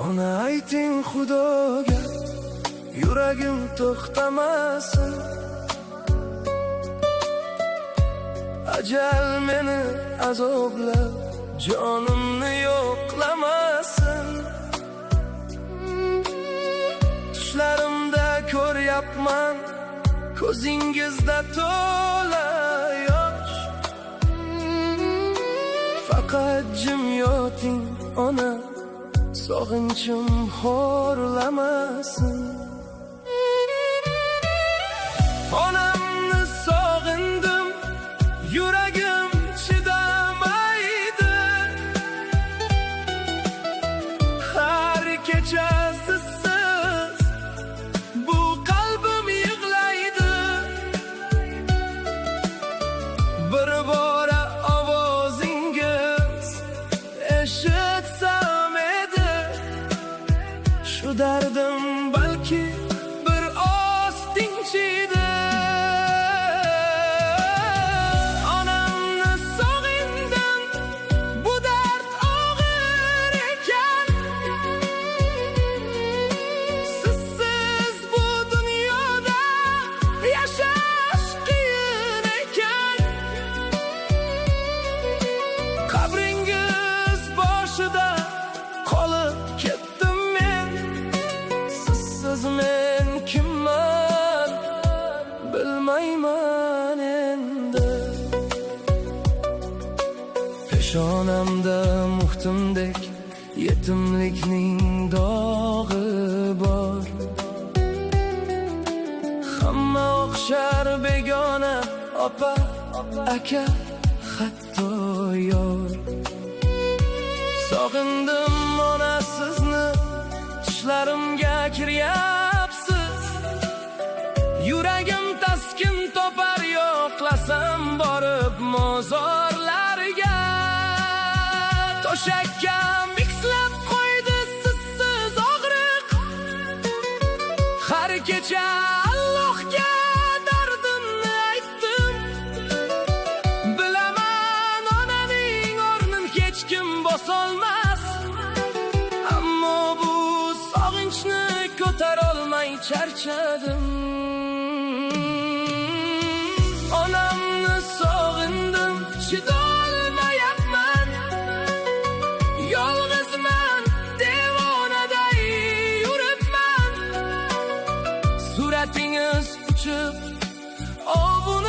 Ona ayting Xudoga, yuragim to'xtamasin. Ajal meni azoblab, jonimni yo'qlamasin. Tushlarimda ko'ryapman, ko'zingizda to'la yosh. Faqat jim yoting ona, sog'inchim xo'rlamasin. Onamni sog'indim, yuragim chidamaydi. Har kecha sizsiz bu qalbim yig'laydi. Bir bora ovozingiz eshitsam edi, shu dardim balki bir oz tinchiydi. Onamni sog'indim, bu dard og'ir ekan. Sizsiz bu dunyoda yashash qiyin ekan. Qabringiz boshida qolib ketdim men. Sizsiz men kimman bilmayman endi. Peshonamda muhtimdek yetimlikning dog'i bor. Hamma o'xshar begona, opa, aka, hatto yor. Sog'indim ona sizni, tushlarimga kiryapsiz. Yuragim taskin topar, yo'qlasam borib mozorlarga. To'shakka mixlab qo'ydi sizsiz og'riq. Har kecha Allohga dardimni aytdim. Bilaman onaning o'rnin hech kim bosolmas. Ammo bu sog'inchni ko'tarolmay charchadim. Onamni sog'indim, chidolmayapman. Yolg'izman, devonaday yuribman. Suratingiz uchib, ovun